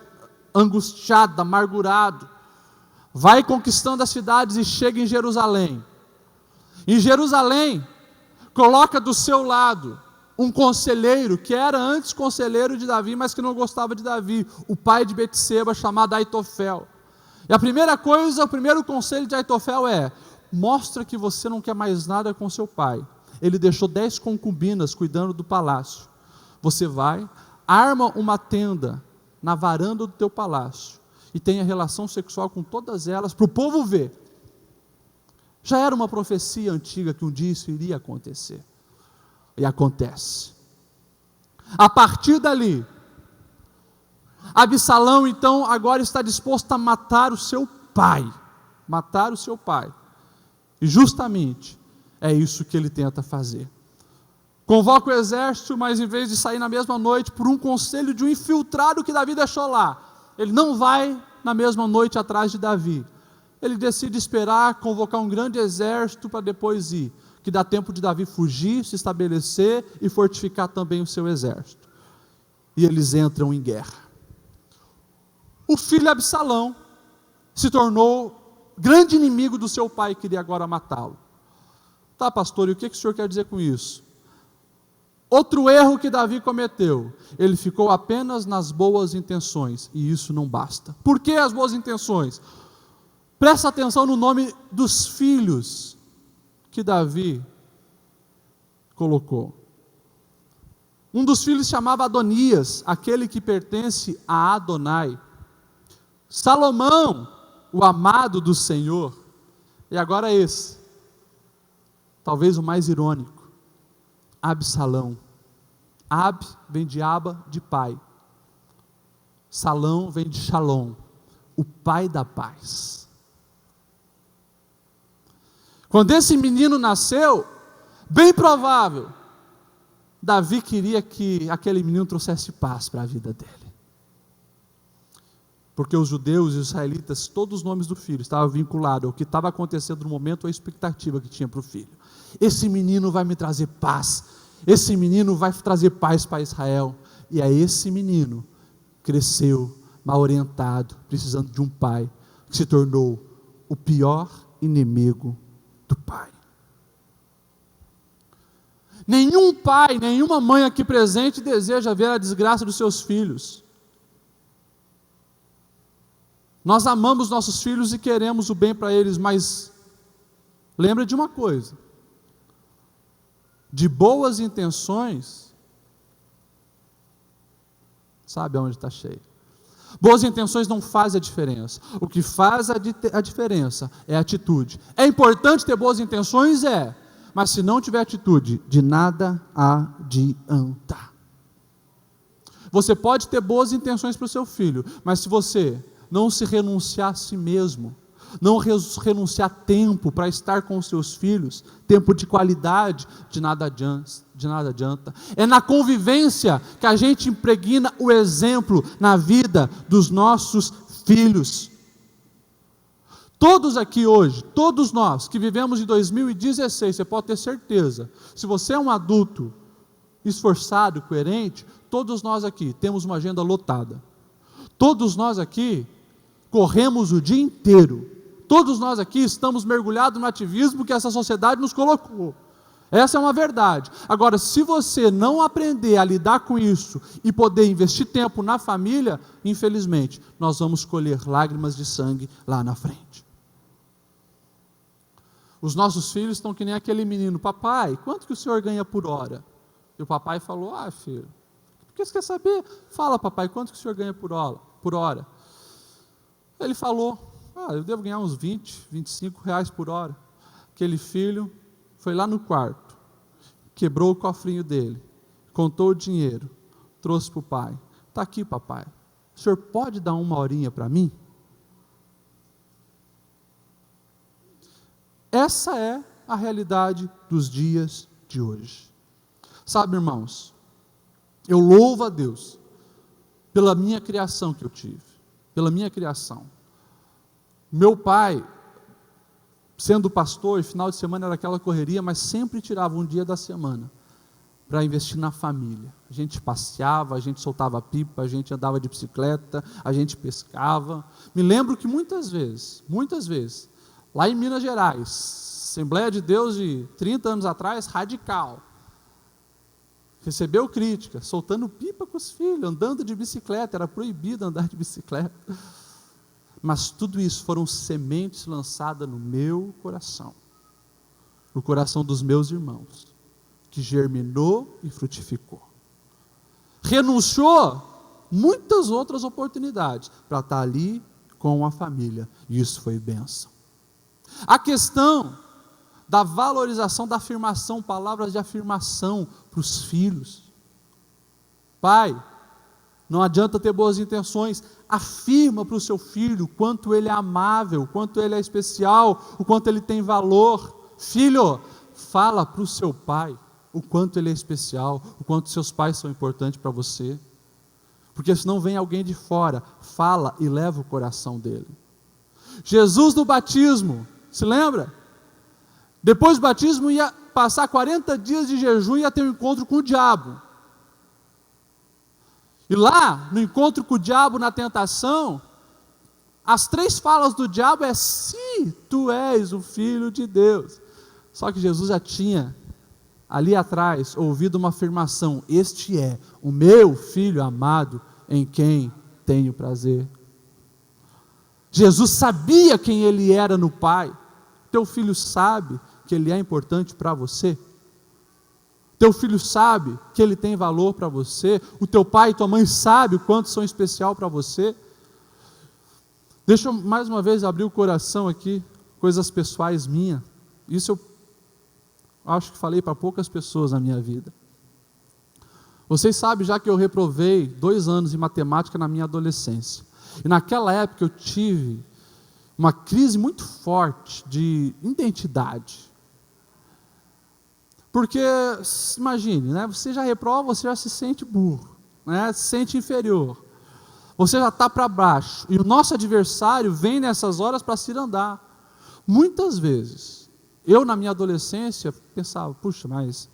angustiado, amargurado, vai conquistando as cidades e chega em Jerusalém. Em Jerusalém, coloca do seu lado um conselheiro, que era antes conselheiro de Davi, mas que não gostava de Davi, o pai de Betseba, chamado Aitofel. E a primeira coisa, o primeiro conselho de Aitofel é, mostra que você não quer mais nada com seu pai. Ele deixou 10 concubinas cuidando do palácio. Você vai, arma uma tenda na varanda do teu palácio e tenha relação sexual com todas elas para o povo ver. Já era uma profecia antiga que um dia isso iria acontecer. E acontece. A partir dali, Absalão então agora está disposto a matar o seu pai. Matar o seu pai. E justamente é isso que ele tenta fazer. Convoca o exército, mas em vez de sair na mesma noite, por um conselho de um infiltrado que Davi deixou lá, ele não vai na mesma noite atrás de Davi. Ele decide esperar, convocar um grande exército para depois ir, que dá tempo de Davi fugir, se estabelecer e fortificar também o seu exército. E eles entram em guerra. O filho Absalão se tornou grande inimigo do seu pai e queria agora matá-lo. Tá, pastor, e o que o senhor quer dizer com isso? Outro erro que Davi cometeu, ele ficou apenas nas boas intenções, e isso não basta. Por que as boas intenções? Presta atenção no nome dos filhos que Davi colocou. Um dos filhos chamava Adonias, aquele que pertence a Adonai. Salomão, o amado do Senhor. E agora esse, talvez o mais irônico, Absalão. Ab vem de Aba, de pai. Salão vem de Shalom, o pai da paz. Quando esse menino nasceu, bem provável, Davi queria que aquele menino trouxesse paz para a vida dele. Porque os judeus e os israelitas, todos os nomes do filho estavam vinculados ao que estava acontecendo no momento, ou a expectativa que tinha para o filho. Esse menino vai me trazer paz, esse menino vai trazer paz para Israel. E aí esse menino cresceu, mal orientado, precisando de um pai, que se tornou o pior inimigo do pai. Nenhum pai, nenhuma mãe aqui presente deseja ver a desgraça dos seus filhos. Nós amamos nossos filhos e queremos o bem para eles, mas lembra de uma coisa: de boas intenções, sabe aonde está cheio? Boas intenções não fazem a diferença. O que faz a diferença é a atitude. É importante ter boas intenções? É. Mas se não tiver atitude, de nada adianta. Você pode ter boas intenções para o seu filho, mas se você não se renunciar a si mesmo, não renunciar tempo para estar com os seus filhos, tempo de qualidade, de nada adianta. É na convivência que a gente impregna o exemplo na vida dos nossos filhos. Todos aqui hoje, todos nós que vivemos em 2016, você pode ter certeza, se você é um adulto esforçado, coerente, todos nós aqui temos uma agenda lotada. Todos nós aqui corremos o dia inteiro. Todos nós aqui estamos mergulhados no ativismo que essa sociedade nos colocou. Essa é uma verdade. Agora, se você não aprender a lidar com isso e poder investir tempo na família, infelizmente, nós vamos colher lágrimas de sangue lá na frente. Os nossos filhos estão que nem aquele menino: papai, quanto que o senhor ganha por hora? E o papai falou: filho, por que você quer saber? Fala, papai, quanto que o senhor ganha por hora? Ele falou: eu devo ganhar uns 20, 25 reais por hora. Aquele filho foi lá no quarto, quebrou o cofrinho dele, contou o dinheiro, trouxe para o pai. Está aqui, papai, o senhor pode dar uma horinha para mim? Essa é a realidade dos dias de hoje. Sabe, irmãos, eu louvo a Deus pela minha criação que eu tive, pela minha criação. Meu pai, sendo pastor, final de semana era aquela correria, mas sempre tirava um dia da semana para investir na família. A gente passeava, a gente soltava pipa, a gente andava de bicicleta, a gente pescava. Me lembro que muitas vezes, lá em Minas Gerais, Assembleia de Deus de 30 anos atrás, radical, recebeu crítica, soltando pipa com os filhos, andando de bicicleta, era proibido andar de bicicleta. Mas tudo isso foram sementes lançadas no meu coração, no coração dos meus irmãos, que germinou e frutificou. Renunciou muitas outras oportunidades para estar ali com a família, e isso foi bênção. A questão da valorização da afirmação, palavras de afirmação para os filhos. Pai, não adianta ter boas intenções, afirma para o seu filho o quanto ele é amável, o quanto ele é especial, o quanto ele tem valor. Filho, fala para o seu pai o quanto ele é especial, o quanto seus pais são importantes para você. Porque senão vem alguém de fora, fala e leva o coração dele. Jesus no batismo, se lembra? Depois do batismo ia passar 40 dias de jejum e ia ter um encontro com o diabo. E lá, no encontro com o diabo, na tentação, as 3 falas do diabo é: se tu és o Filho de Deus. Só que Jesus já tinha ali atrás, ouvido uma afirmação: este é o meu filho amado, em quem tenho prazer. Jesus sabia quem ele era no Pai. Teu filho sabe que ele é importante para você? Teu filho sabe que ele tem valor para você? O teu pai e tua mãe sabem o quanto são especial para você? Deixa eu mais uma vez abrir o coração aqui, coisas pessoais minhas. Isso eu acho que falei para poucas pessoas na minha vida. Vocês sabem já que eu reprovei 2 anos em matemática na minha adolescência. E naquela época eu tive uma crise muito forte de identidade. Porque, imagine, né, você já reprova, você já se sente burro, né, se sente inferior. Você já está para baixo. E o nosso adversário vem nessas horas para se andar. Muitas vezes, eu na minha adolescência pensava, puxa, mas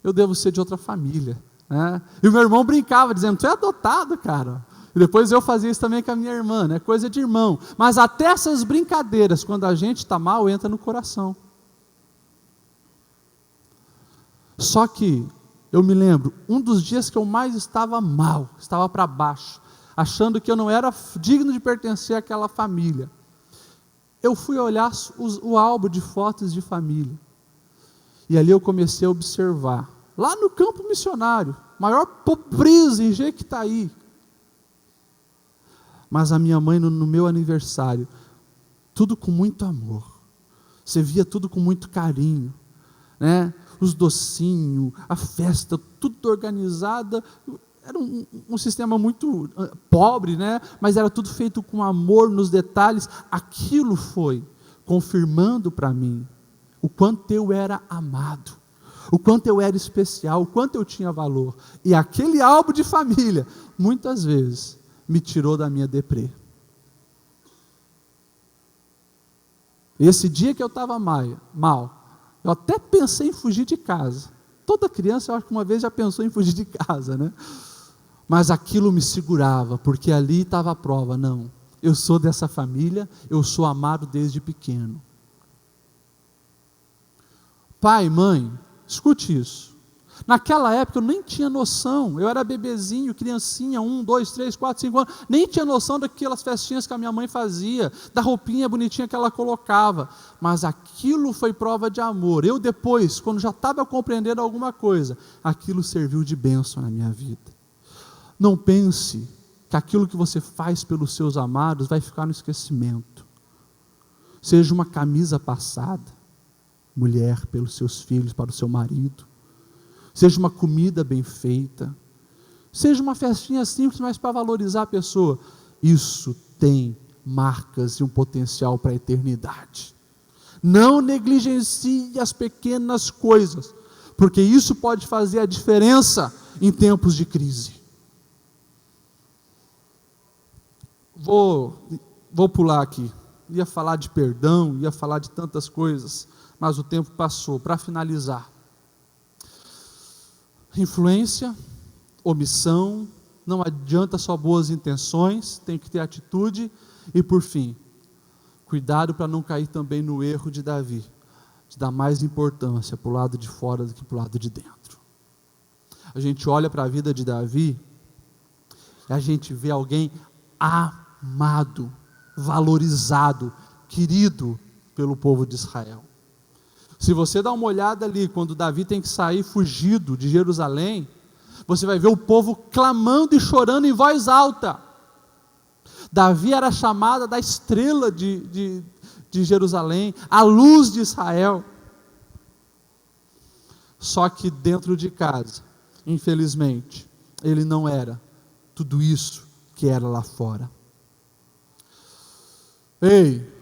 eu devo ser de outra família, né? E o meu irmão brincava, dizendo, tu é adotado, cara. E depois eu fazia isso também com a minha irmã, né? Coisa de irmão. Mas até essas brincadeiras, quando a gente está mal, entra no coração. Só que, eu me lembro, um dos dias que eu mais estava mal, estava para baixo, achando que eu não era digno de pertencer àquela família. Eu fui olhar o álbum de fotos de família. E ali eu comecei a observar, lá no campo missionário, maior pobreza em Jequitaí. Mas a minha mãe, no meu aniversário, tudo com muito amor. Você via tudo com muito carinho, né? Os docinhos, a festa, tudo organizada. Era um sistema muito pobre, né? Mas era tudo feito com amor nos detalhes. Aquilo foi confirmando para mim o quanto eu era amado, o quanto eu era especial, o quanto eu tinha valor. E aquele álbum de família, muitas vezes, me tirou da minha deprê. Esse dia que eu estava mal, eu até pensei em fugir de casa. Toda criança, eu acho que uma vez já pensou em fugir de casa, né? Mas aquilo me segurava, porque ali estava a prova. Não, eu sou dessa família, eu sou amado desde pequeno. Pai, mãe, escute isso. Naquela época eu nem tinha noção, eu era bebezinho, criancinha, 1, 2, 3, 4, 5 anos, nem tinha noção daquelas festinhas que a minha mãe fazia, da roupinha bonitinha que ela colocava, mas aquilo foi prova de amor. Eu depois, quando já estava compreendendo alguma coisa, aquilo serviu de bênção na minha vida. Não pense que aquilo que você faz pelos seus amados vai ficar no esquecimento. Seja uma camisa passada, mulher, pelos seus filhos, para o seu marido. Seja uma comida bem feita, seja uma festinha simples, mas para valorizar a pessoa. Isso tem marcas e um potencial para a eternidade. Não negligencie as pequenas coisas, porque isso pode fazer a diferença em tempos de crise. Vou pular aqui. Ia falar de perdão, ia falar de tantas coisas, mas o tempo passou. Para finalizar, influência, omissão, não adianta só boas intenções, tem que ter atitude. E por fim, cuidado para não cair também no erro de Davi, de dar mais importância para o lado de fora do que para o lado de dentro. A gente olha para a vida de Davi, e a gente vê alguém amado, valorizado, querido pelo povo de Israel. Se você dá uma olhada ali, quando Davi tem que sair fugido de Jerusalém, você vai ver o povo clamando e chorando em voz alta. Davi era chamada da estrela de Jerusalém, a luz de Israel. Só que dentro de casa, infelizmente, ele não era tudo isso que era lá fora. Ei!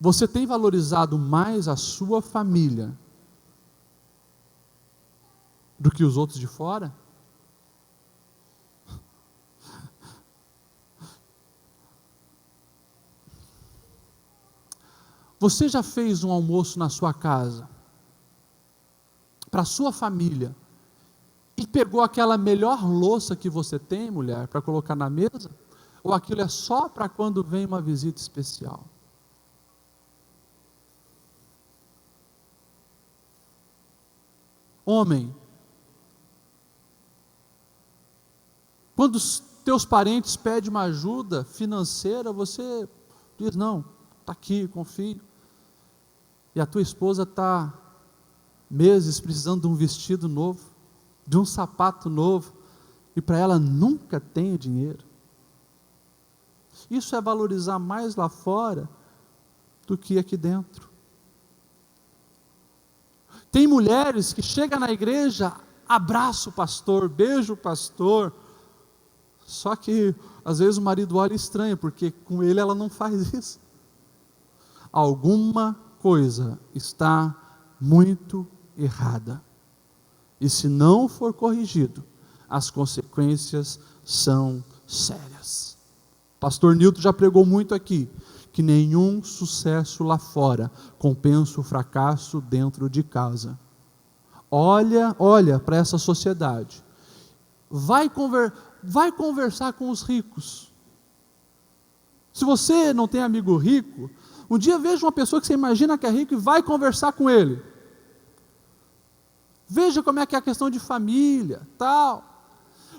Você tem valorizado mais a sua família do que os outros de fora? Você já fez um almoço na sua casa, para a sua família, e pegou aquela melhor louça que você tem, mulher, para colocar na mesa? Ou aquilo é só para quando vem uma visita especial? Homem, quando os teus parentes pedem uma ajuda financeira, você diz, não, está aqui, confio. E a tua esposa está meses precisando de um vestido novo, de um sapato novo, e para ela nunca tem dinheiro. Isso é valorizar mais lá fora do que aqui dentro. Tem mulheres que chegam na igreja, abraça o pastor, beija o pastor, só que às vezes o marido olha estranho, porque com ele ela não faz isso. Alguma coisa está muito errada, e se não for corrigido, as consequências são sérias. Pastor Nilton já pregou muito aqui, que nenhum sucesso lá fora compensa o fracasso dentro de casa. Olha para essa sociedade, vai conversar com os ricos. Se você não tem amigo rico, um dia veja uma pessoa que você imagina que é rico e vai conversar com ele. Veja como é que é a questão de família, tal.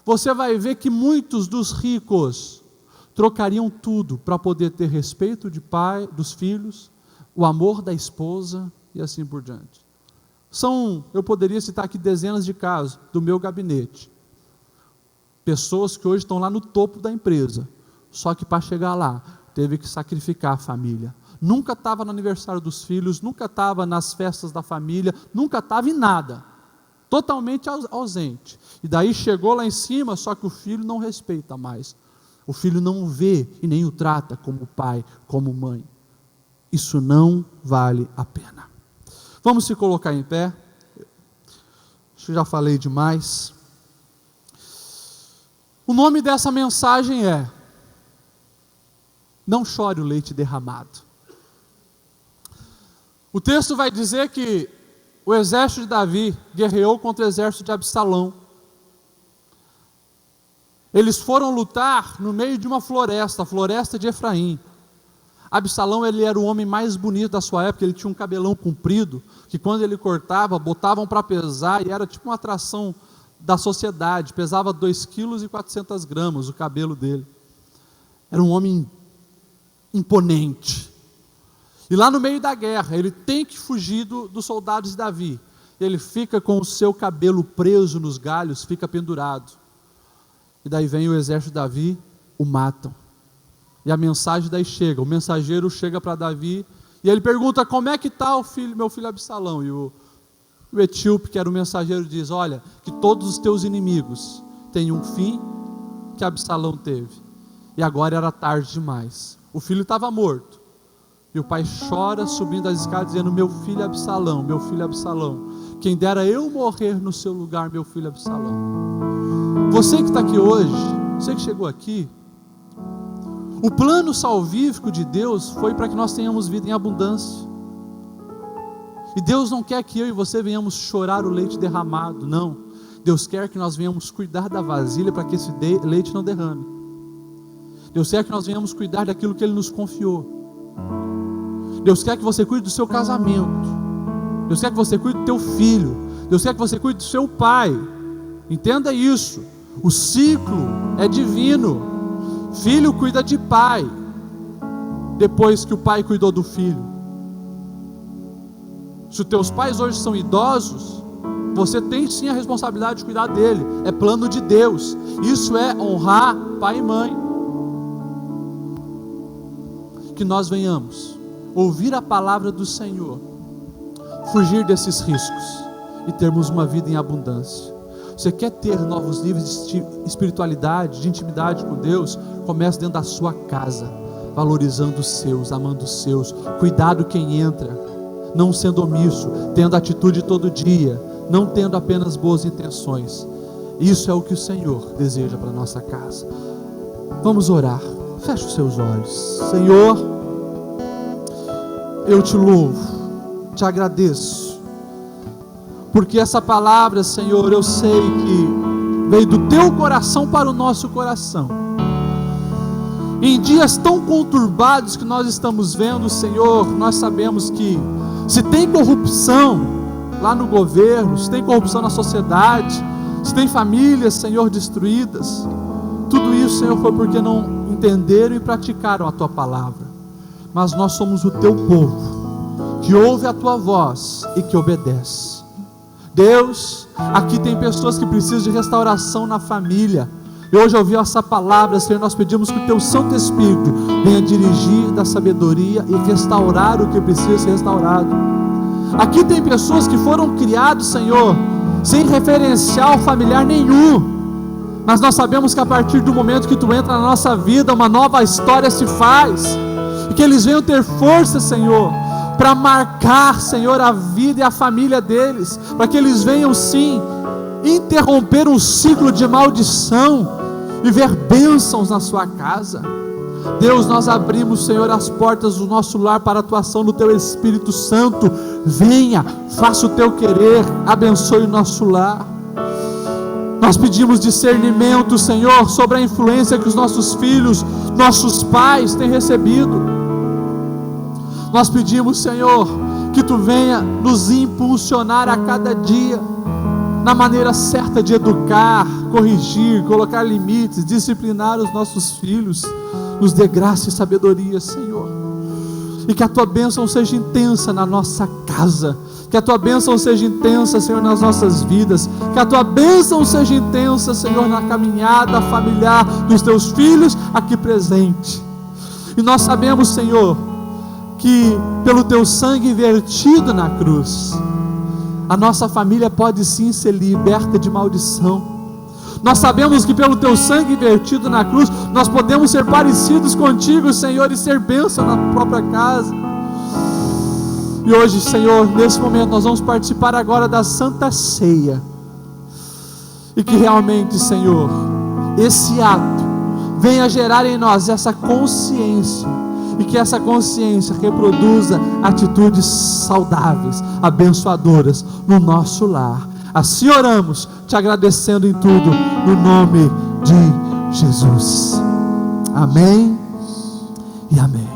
Você vai ver que muitos dos ricos trocariam tudo para poder ter respeito de pai, dos filhos, o amor da esposa e assim por diante. Eu poderia citar aqui dezenas de casos do meu gabinete. Pessoas que hoje estão lá no topo da empresa, só que para chegar lá, teve que sacrificar a família. Nunca estava no aniversário dos filhos, nunca estava nas festas da família, nunca estava em nada. Totalmente ausente. E daí chegou lá em cima, só que o filho não respeita mais. O filho não o vê e nem o trata como pai, como mãe. Isso não vale a pena. Vamos se colocar em pé. Acho que já falei demais. O nome dessa mensagem é: não chore o leite derramado. O texto vai dizer que o exército de Davi guerreou contra o exército de Absalão. Eles foram lutar no meio de uma floresta, a floresta de Efraim. Absalão, ele era o homem mais bonito da sua época, ele tinha um cabelão comprido, que quando ele cortava, botavam para pesar, e era tipo uma atração da sociedade, pesava 2,4 kg o cabelo dele. Era um homem imponente. E lá no meio da guerra, ele tem que fugir dos soldados de Davi. Ele fica com o seu cabelo preso nos galhos, fica pendurado. E daí vem o exército de Davi, o matam. E a mensagem daí chega, o mensageiro chega para Davi, e ele pergunta, como é que está meu filho Absalão? E o etíope, que era o mensageiro, diz, olha, que todos os teus inimigos têm um fim que Absalão teve. E agora era tarde demais. O filho estava morto. E o pai chora subindo as escadas, dizendo, meu filho Absalão, quem dera eu morrer no seu lugar, meu filho Absalão. Você que está aqui hoje, você que chegou aqui, o plano salvífico de Deus foi para que nós tenhamos vida em abundância. E Deus não quer que eu e você venhamos chorar o leite derramado, não. Deus quer que nós venhamos cuidar da vasilha para que esse leite não derrame. Deus quer que nós venhamos cuidar daquilo que Ele nos confiou. Deus quer que você cuide do seu casamento. Deus quer que você cuide do teu filho. Deus quer que você cuide do seu pai. Entenda isso. O ciclo é divino. Filho cuida de pai, depois que o pai cuidou do filho. Se os teus pais hoje são idosos, você tem sim a responsabilidade de cuidar dele. É plano de Deus. Isso é honrar pai e mãe. Que nós venhamos ouvir a palavra do Senhor, fugir desses riscos e termos uma vida em abundância. Você quer ter novos níveis de espiritualidade, de intimidade com Deus? Comece dentro da sua casa, valorizando os seus, amando os seus. Cuidado quem entra, não sendo omisso, tendo atitude todo dia, não tendo apenas boas intenções. Isso é o que o Senhor deseja para a nossa casa. Vamos orar. Feche os seus olhos. Senhor, eu te louvo, te agradeço, porque essa palavra, Senhor, eu sei que veio do teu coração para o nosso coração. Em dias tão conturbados que nós estamos vendo, Senhor, nós sabemos que se tem corrupção, lá no governo, se tem corrupção na sociedade, se tem famílias, Senhor, destruídas, tudo isso, Senhor, foi porque não entenderam e praticaram a Tua palavra. Mas nós somos o Teu povo, que ouve a Tua voz e que obedece. Deus, aqui tem pessoas que precisam de restauração na família. E hoje ouviu essa palavra, Senhor, nós pedimos que o Teu Santo Espírito venha dirigir da sabedoria e restaurar o que precisa ser restaurado. Aqui tem pessoas que foram criadas, Senhor, sem referencial familiar nenhum, mas nós sabemos que a partir do momento que Tu entra na nossa vida, uma nova história se faz, e que eles venham ter força, Senhor, para marcar, Senhor, a vida e a família deles, para que eles venham sim interromper um ciclo de maldição e ver bênçãos na sua casa. Deus, nós abrimos, Senhor, as portas do nosso lar para a atuação do Teu Espírito Santo. Venha, faça o Teu querer, abençoe o nosso lar. Nós pedimos discernimento, Senhor, sobre a influência que os nossos filhos, nossos pais têm recebido. Nós pedimos, Senhor, que Tu venha nos impulsionar a cada dia na maneira certa de educar, corrigir, colocar limites, disciplinar os nossos filhos. Nos dê graça e sabedoria, Senhor, e que a Tua bênção seja intensa na nossa casa, que a Tua bênção seja intensa, Senhor, nas nossas vidas, que a Tua bênção seja intensa, Senhor, na caminhada familiar dos Teus filhos aqui presente. E nós sabemos, Senhor, que pelo Teu sangue vertido na cruz, a nossa família pode sim ser liberta de maldição. Nós sabemos que pelo Teu sangue vertido na cruz, nós podemos ser parecidos contigo, Senhor, e ser bênção na própria casa. E hoje, Senhor, nesse momento, nós vamos participar agora da Santa Ceia. E que realmente, Senhor, esse ato venha gerar em nós essa consciência, e que essa consciência reproduza atitudes saudáveis, abençoadoras no nosso lar. Assim oramos, Te agradecendo em tudo, no nome de Jesus. Amém e amém.